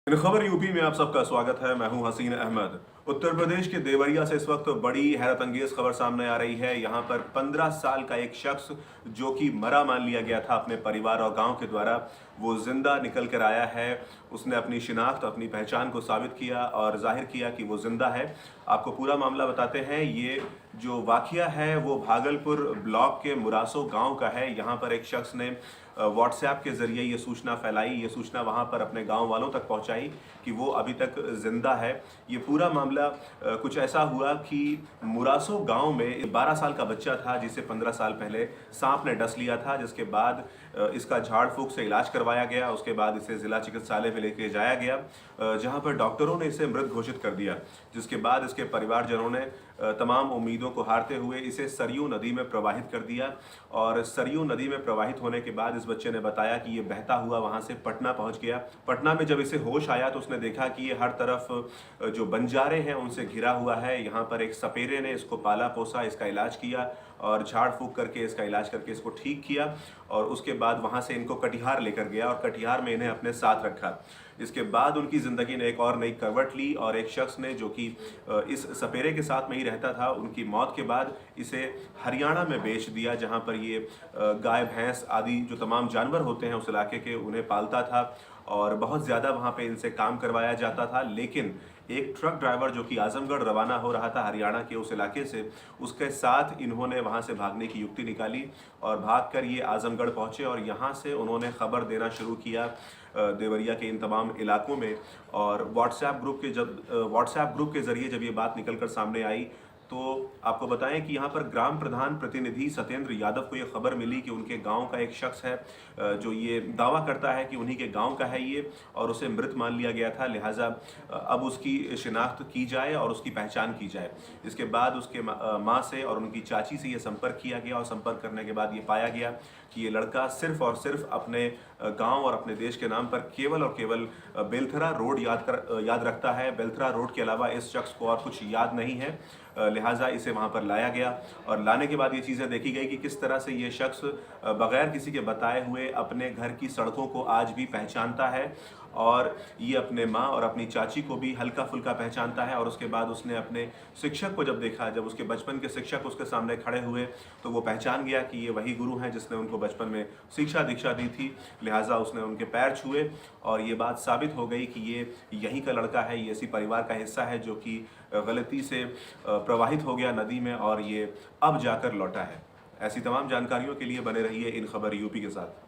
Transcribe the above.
इन खबर यूपी में आप सबका स्वागत है। मैं हूं हसीन अहमद। उत्तर प्रदेश के देवरिया से इस वक्त बड़ी हैरत अंगेज खबर सामने आ रही है। यहां पर 15 साल का एक शख्स जो कि मरा मान लिया गया था अपने परिवार और गांव के द्वारा, वो जिंदा निकल कर आया है। उसने अपनी शिनाख्त, अपनी पहचान को साबित किया और जाहिर किया कि वो जिंदा है। आपको पूरा मामला बताते हैं। ये जो वाकया है वो भागलपुर ब्लॉक के मुरासो गांव का है। यहाँ पर एक शख्स ने व्हाट्सएप के जरिए ये सूचना फैलाई, ये सूचना वहाँ पर अपने गांव वालों तक पहुँचाई कि वो अभी तक जिंदा है। ये पूरा मामला कुछ ऐसा हुआ कि मुरासो गांव में 12 साल का बच्चा था जिसे 15 साल पहले सांप ने डस लिया था, जिसके बाद इसका झाड़ फूक से इलाज करवाया गया। उसके बाद इसे जिला चिकित्सालय में लेके जाया गया जहां पर डॉक्टरों ने इसे मृत घोषित कर दिया, जिसके बाद इसके परिवारजनों ने तमाम उम्मीदों को हारते हुए इसे सरयू नदी में प्रवाहित कर दिया। और सरयू नदी में प्रवाहित होने के बाद इस बच्चे ने बताया कि ये बहता हुआ वहां से पटना पहुंच गया। पटना में जब इसे होश आया तो उसने देखा कि ये हर तरफ जो बंजारे हैं उनसे घिरा हुआ है। यहाँ पर एक सपेरे ने इसको पाला पोसा, इसका इलाज किया और झाड़ फूक करके इसका इलाज करके इसको ठीक किया। और उसके बाद वहाँ से इनको कटिहार लेकर गया और कटिहार में इन्हें अपने साथ रखा। इसके बाद उनकी ज़िंदगी ने एक और नई करवट ली और एक शख्स ने, जो कि इस सपेरे के साथ में ही रहता था, उनकी मौत के बाद इसे हरियाणा में बेच दिया, जहाँ पर ये गाय भैंस आदि जो तमाम जानवर होते हैं उस इलाके के, उन्हें पालता था और बहुत ज़्यादा वहाँ पे इनसे काम करवाया जाता था। लेकिन एक ट्रक ड्राइवर जो कि आजमगढ़ रवाना हो रहा था हरियाणा के उस इलाके से, उसके साथ इन्होंने वहाँ से भागने की युक्ति निकाली और भागकर ये आजमगढ़ पहुँचे और यहाँ से उन्होंने खबर देना शुरू किया देवरिया के इन तमाम इलाकों में। और व्हाट्सएप ग्रुप के ज़रिए जब ये बात निकल कर सामने आई तो आपको बताएं कि यहाँ पर ग्राम प्रधान प्रतिनिधि सत्येंद्र यादव को ये खबर मिली कि उनके गांव का एक शख्स है जो ये दावा करता है कि उन्हीं के गांव का है ये, और उसे मृत मान लिया गया था। लिहाजा अब उसकी शिनाख्त की जाए और उसकी पहचान की जाए। इसके बाद उसके माँ से और उनकी चाची से ये संपर्क किया गया और संपर्क करने के बाद ये पाया गया कि ये लड़का सिर्फ और सिर्फ अपने गांव और अपने देश के नाम पर केवल और केवल बेलथरा रोड याद रखता है। बेलथरा रोड के अलावा इस शख्स को और कुछ याद नहीं है। लिहाजा इसे वहाँ पर लाया गया और लाने के बाद ये चीज़ें देखी गई कि किस तरह से ये शख्स बगैर किसी के बताए हुए अपने घर की सड़कों को आज भी पहचानता है और ये अपने माँ और अपनी चाची को भी हल्का फुल्का पहचानता है। और उसके बाद उसने अपने शिक्षक को जब देखा, जब उसके बचपन के शिक्षक उसके सामने खड़े हुए, तो वो पहचान गया कि ये वही गुरु हैं जिसने उनको बचपन में शिक्षा दीक्षा दी थी। लिहाजा उसने उनके पैर छुए और ये बात साबित हो गई कि ये यहीं का लड़का है, ये इसी परिवार का हिस्सा है जो कि गलती से प्रवाहित हो गया नदी में और ये अब जाकर लौटा है। ऐसी तमाम जानकारियों के लिए बने रहिए इन खबर यूपी के साथ।